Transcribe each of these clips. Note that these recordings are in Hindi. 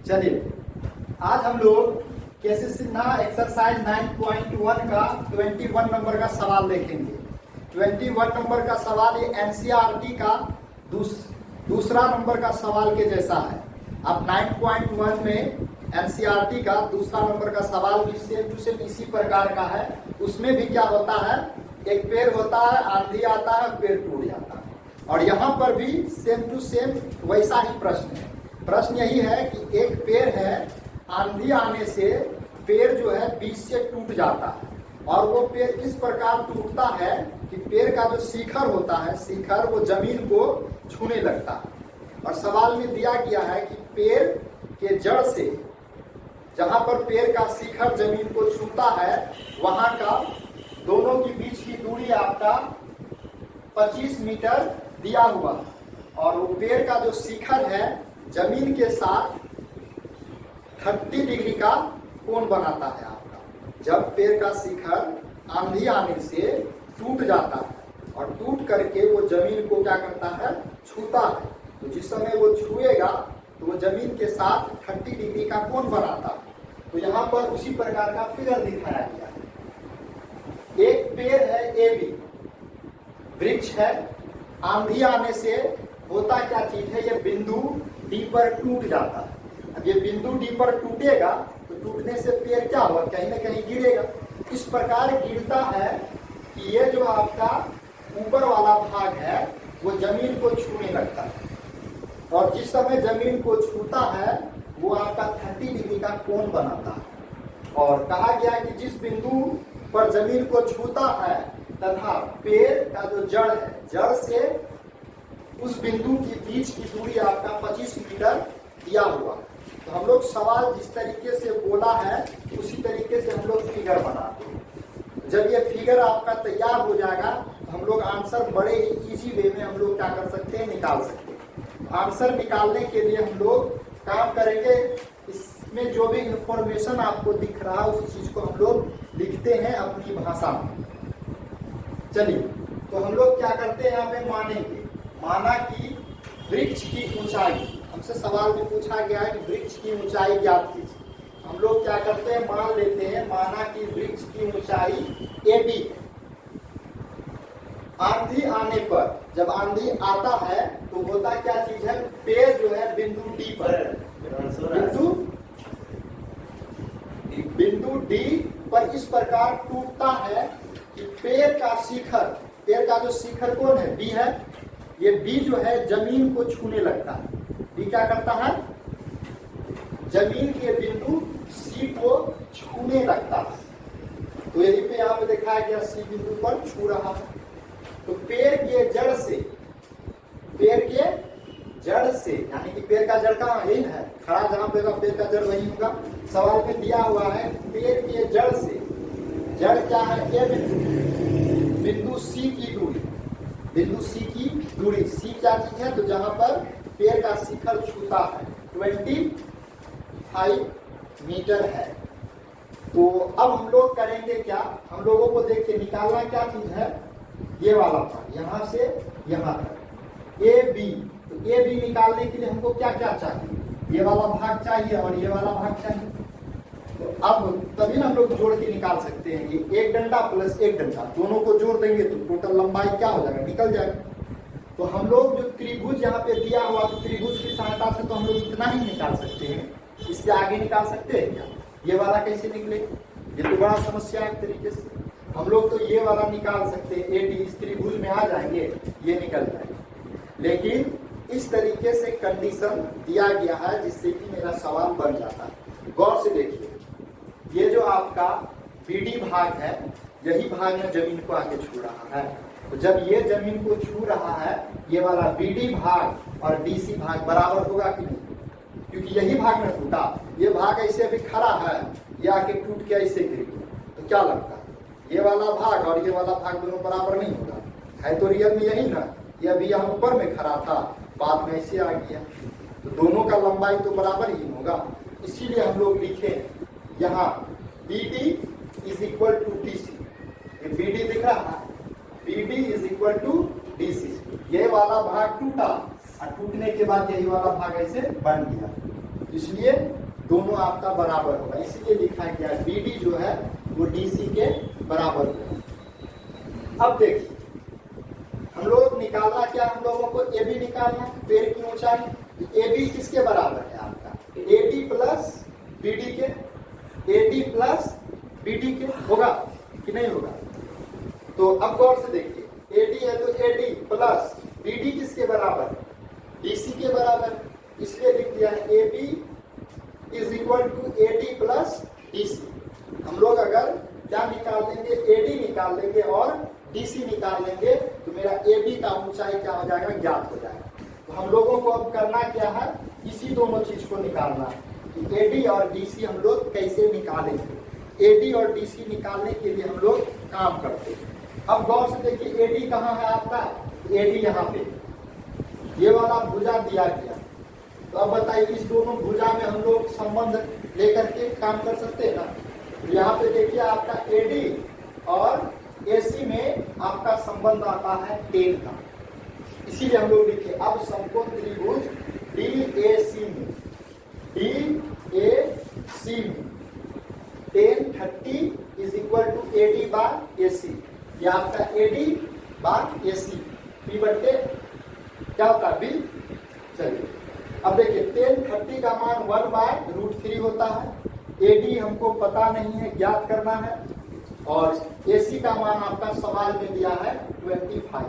चलिए आज हम लोग केसीसी ना एक्सरसाइज 9.1 का 21 नंबर का सवाल देखेंगे। 21 नंबर का सवाल ये एनसीईआरटी का दूसरा नंबर का सवाल के जैसा है। अब 9.1 में एनसीईआरटी का दूसरा नंबर का सवाल भी सेम टू सेम इसी प्रकार का है। उसमें भी क्या होता है, एक पेड़ होता है, आंधी आता है, पेड़ टूट जाता है। और यहाँ पर भी सेम टू सेम वैसा ही प्रश्न है। प्रश्न यही है कि एक पेड़ है, आंधी आने से पेड़ जो है बीच से टूट जाता है और वो पेड़ इस प्रकार टूटता है कि पेड़ का जो शिखर होता है, शिखर वो जमीन को छूने लगता है। और सवाल में दिया गया है कि पेड़ के जड़ से जहां पर पेड़ का शिखर जमीन को छूता है वहां का दोनों के बीच की दूरी आपका 25 मीटर दिया हुआ है। और वो पेड़ का जो शिखर है जमीन के साथ 30 डिग्री का कोण बनाता है आपका। जब पेड़ का शिखर आंधी आने से टूट जाता है और टूट करके वो जमीन को क्या करता है, छूता है, तो जिस समय वो छुएगा तो वो जमीन के साथ 30 डिग्री का कोण बनाता है। तो यहाँ पर उसी प्रकार का फिगर दिखाया गया है। एक पेड़ है एबी, वृक्ष है, आंधी आने से होता क्या चीज है, ये बिंदु डी पर टूट जाता है। अब ये बिंदु डी पर टूटेगा तो टूटने से पेड़ क्या होगा, कहीं ना कहीं गिरेगा। इस प्रकार गिरता है कि ये जो आपका ऊपर वाला भाग है वो जमीन को छूने लगता है और जिस समय जमीन को छूता है वो आपका 30 डिग्री का कोण बनाता है। और कहा गया कि जिस बिंदु पर जमीन को छूता है तथा पेड़ का जो जड़ है, जड़ से उस बिंदु के बीच की दूरी आपका 25 मीटर दिया हुआ। तो हम लोग सवाल जिस तरीके से बोला है उसी तरीके से हम लोग फिगर बनाते हैं। जब ये फिगर आपका तैयार हो जाएगा तो हम लोग आंसर बड़े ही इजी वे में हम लोग क्या कर सकते हैं, निकाल सकते हैं। आंसर निकालने के लिए हम लोग काम करेंगे, इसमें जो भी इंफॉर्मेशन आपको दिख रहा है उस चीज को हम लोग लिखते हैं अपनी भाषा में। चलिए तो हम लोग क्या करते हैं, यहाँ पे मानेंगे। माना कि वृक्ष की ऊंचाई, हमसे सवाल में पूछा गया है कि वृक्ष की ऊंचाई ज्ञात कीजिए। हम लोग क्या करते हैं, मान लेते हैं, माना कि वृक्ष की ऊंचाई एबी। आंधी आने पर, जब आंधी आता है तो होता क्या चीज है, पेड़ जो है बिंदु डी पर, बिंदु डी पर इस प्रकार टूटता है कि पेड़ का शिखर, पेड़ का जो शिखर कौन है, बी है, ये बी जो है जमीन को छूने लगता है। बी क्या करता है, जमीन के बिंदु सी को छूने लगता है। तो यही पे यहाँ पे दिखाया गया सी बिंदु पर छू रहा है। तो पेड़ के जड़ से, पेड़ के जड़ से यानी कि पेड़ का जड़ कहाँ है, खड़ा जहां पे पेड़ का जड़ वही होगा। सवाल में दिया हुआ है पेड़ के जड़ से, जड़ क्या है, ए बिंदु, बिंदु सी की दूरी, बिंदु सी की दूरी, सी क्या चीज है, तो जहां पर पेड़ का शिखर छूता है 25 मीटर है। तो अब हम लोग करेंगे क्या, हम लोगों को देख के निकालना क्या चीज है, ये वाला भाग यहां से यहां तक ए बी। तो ए बी निकालने के लिए हमको क्या क्या चाहिए, ये वाला भाग चाहिए और ये वाला भाग चाहिए। तो अब तभी ना हम लोग जोड़ के निकाल सकते हैं। ये एक डंडा प्लस एक डंडा दोनों को जोड़ देंगे तो टोटल लंबाई क्या हो जाएगा, निकल जाएगा। तो हम लोग जो त्रिभुज यहाँ पे दिया हुआ, तो त्रिभुज की सहायता से तो हम लोग इतना ही निकाल सकते हैं, इससे आगे निकाल सकते हैं क्या, ये वाला कैसे निकले, ये तो बड़ा समस्या है। एक तरीके से हम लोग तो ये वाला निकाल सकते हैं, ए डी इस त्रिभुज में आ जाएंगे, ये निकल जाएगा। लेकिन इस तरीके से कंडीशन दिया गया है जिससे कि मेरा सवाल बन जाता है। गौर से देखिए, ये जो आपका बीडी भाग है, यही भाग में जमीन को आके छू रहा है। तो जब ये जमीन को छू रहा है, ये वाला बीडी भाग और डीसी भाग बराबर होगा कि नहीं, क्योंकि यही भाग में टूटा, ये भाग ऐसे अभी खड़ा है, ये आके टूट के ऐसे गिर गया। तो क्या लगता है, ये वाला भाग और ये वाला भाग दोनों बराबर नहीं होगा, है तो रियल में यही ना, ये अभी यहाँ ऊपर में खड़ा था, बाद में ऐसे आ गया, तो दोनों का लंबाई तो बराबर ही होगा। इसीलिए हम लोग लिखे यहाँ BD is equal to DC। ये BD दिख रहा है, BD is equal to DC। ये वाला भाग टूटा और टूटने के बाद यही वाला भाग ऐसे बन गया। इसलिए दोनों आपका बराबर होगा, इसीलिए लिखा गया BD जो है वो DC के बराबर होगा। अब देखिए हम लोग निकालना क्या, हम लोगों को AB निकालना, पेड़ की ऊंचाई। AB किसके बराबर है आपका, AD प्लस BD के, AD प्लस BD के होगा कि नहीं होगा। तो अब गौर से देखिए, AD है तो AD प्लस BD किसके बराबर है, DC के बराबर, इसलिए लिख दिया है AB is equal to AD plus DC। हम लोग अगर क्या निकाल लेंगे, AD निकाल लेंगे और DC निकाल लेंगे तो मेरा AB का ऊंचाई क्या हो जाएगा, ज्ञात हो जाएगा। तो हम लोगों को अब करना क्या है, इसी दोनों चीज को निकालना है कि AD और DC हम लोग कैसे निकालेंगे। AD और DC निकालने के लिए हम लोग काम करते हैं। अब गौर से देखिए AD कहाँ है आपका, AD यहाँ पे, ये वाला भुजा दिया गया। तो अब बताइए इस दोनों भुजा में हम लोग संबंध लेकर के काम कर सकते हैं ना। तो यहाँ पे देखिए आपका AD और AC में आपका संबंध आता है 10 का, इसीलिए हम लोग लिखे अब समकोण त्रिभुज DAC में, DAC में 10 30 is equal to AD by AC। ये आपका AD बाय AC, P बटे क्या होता है, B। चलिए अब देखिए 10 30 का मान 1/√3 होता है। AD हमको पता नहीं है, ज्ञात करना है, और AC का मान आपका सवाल में दिया है 25।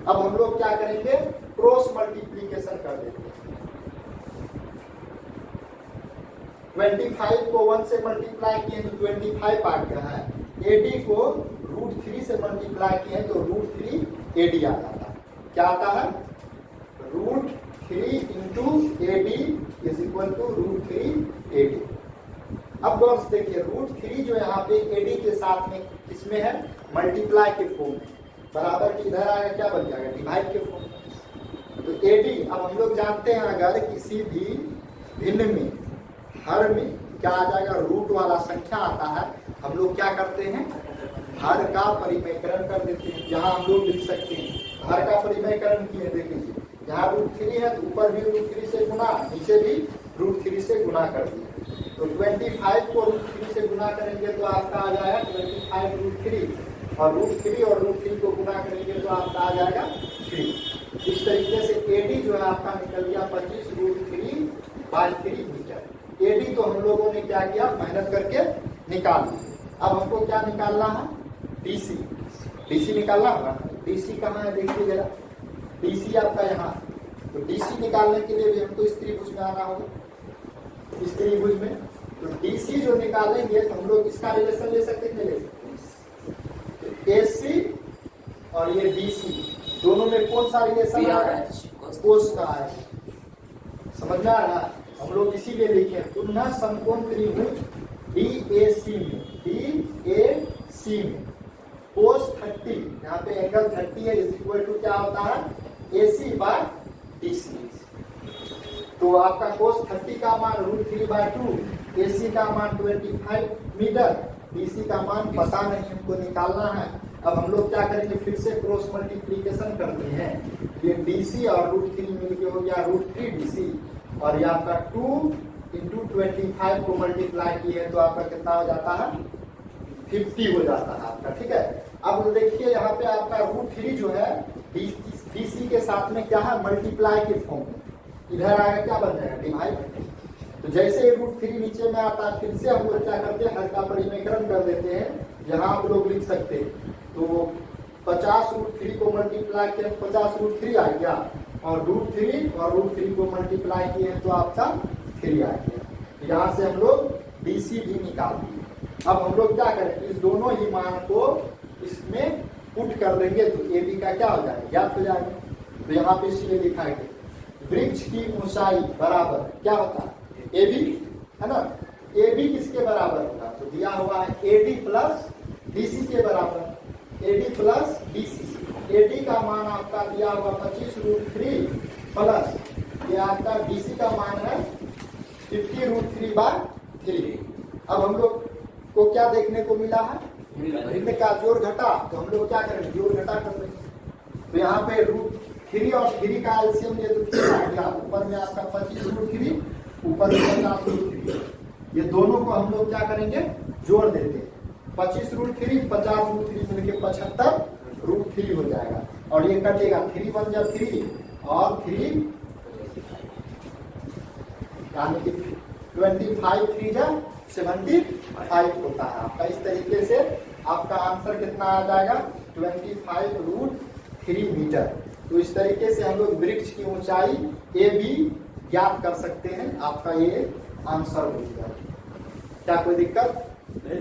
अब हम लोग क्या करेंगे, क्रॉस मल्टीप्लीकेशन कर देते हैं। 25 को 1 से मल्टीप्लाई किए तो 25 आ गया है, AD को √3 से मल्टीप्लाई किए तो √3 AD आ जाता है। क्या आता है, √3 into AD is equal to √3 AD। अब गौर से देखिए √3 जो यहाँ पे AD के साथ में किसमें है, मल्टीप्लाई के फॉर्म में, बराबर की इधर आएगा क्या बन जाएगा, डिवाइड के फॉर्म में। तो AD अब हम लोग जानते हैं अगर किसी भी भिन्न में, हर में क्या आ जाएगा, रूट वाला संख्या आता है, हम लोग क्या करते हैं, हर का परिमेयकरण कर देते हैं। यहाँ हम लोग लिख सकते हैं हर का परिमेयकरण किए, देख लीजिए यहाँ √3 है तो ऊपर भी √3 से गुना, नीचे भी √3 से गुना कर दिया। तो 25 को √3 से गुना करेंगे तो आपका आ जाएगा 25 √3, और √3 और √3 को गुना करेंगे तो आपका आ जाएगा 3। इस तरीके से AD जो है आपका निकल गया 25 √3/3 मीटर। AD तो हम लोगों ने क्या किया, मेहनत करके निकाल लिया। अब हमको क्या निकालना है, DC निकालना होगा। DC कहाँ है देखिए जरा, DC आपका यहाँ, तो DC निकालने के लिए भी हमको इस त्रिभुज में आना होगा, इस त्रिभुज में। तो DC जो निकालेंगे तो हम लोग इसका रिलेशन ले सकते हैं, ले सकते हैं। AC और ये DC दोनों में कौन सा रिलेशन है, कोस का है, समझ में आ रहा। हम लोग इसीलिए लिखे पुनः समकोण त्रिभुज DAC में कोस 30, यहाँ पे एंगल 30 है, इज इक्वल टू क्या होता है, AC बाय DC। तो आपका कोस 30 का मान √3/2, AC का मान 25 मीटर, DC का मान पता नहीं, हमको निकालना है। अब हम लोग क्या करेंगे, फिर से क्रॉस मल्टीप्लीकेशन करते हैं। ये DC और √3 मिलके हो गया √3 DC, और ये आपका 2 इंटू 25 को मल्टीप्लाई किए तो आपका कितना हो जाता है, 50 हो जाता है आपका, ठीक है। अब देखिए यहाँ पे आपका √3 जो है DC के साथ में क्या है, मल्टीप्लाई के फॉर्म में, इधर आएगा क्या बन जाएगा, डिवाइड। तो जैसे √3 नीचे में आता है, फिर से हम लोग क्या करते हैं, हर का परिमेयकरण कर देते हैं। यहाँ आप लोग लिख सकते हैं तो 50 √3 को मल्टीप्लाई किया 50 √3 आ गया, और √3 और √3 को मल्टीप्लाई किए तो आपका 3 आ गया। यहाँ से हम लोग DC भी निकाल दिए। अब हम लोग क्या करें, इस दोनों ही मान को इसमें पुट कर देंगे तो AB का क्या हो जाएगा, ज्ञात हो जाएगा। तो यहाँ पे इसलिए लिखा है वृक्ष की ऊंचाई बराबर क्या होता है, AB है ना। AB किसके बराबर होगा, तो दिया हुआ है AD प्लस DC के बराबर, AD प्लस DC। AD का मान आपका दिया हुआ 25 √3 प्लस ये आपका DC का मान है 50 √3/3। अब हम लोग को क्या देखने को मिला है, भिन्न का जोड़ घटा, तो हम लोग क्या करेंगे, जोड़ घटा कर देंगे। तो यहाँ पे √3 और 3 का एलसीएम ले तो क्या आ गया, ऊपर में आपका 25 √3 ऊपर 50√3, ये दोनों को हम लोग क्या करेंगे, जोड़ देते हैं। 25√3 50√3 मिलके 75√3 हो जाएगा, और ये कटेगा 3 1 जा 3 और 3 यानी कि 25 3 जा 75 होता है आपका। इस तरीके से आपका आंसर कितना आ जाएगा, 25√3 मीटर। तो इस तरीके से हम लोग वृक्ष की ऊंचाई ए बी ज्ञात कर सकते हैं। आपका ये आंसर हो गया। क्या कोई दिक्कत नहीं?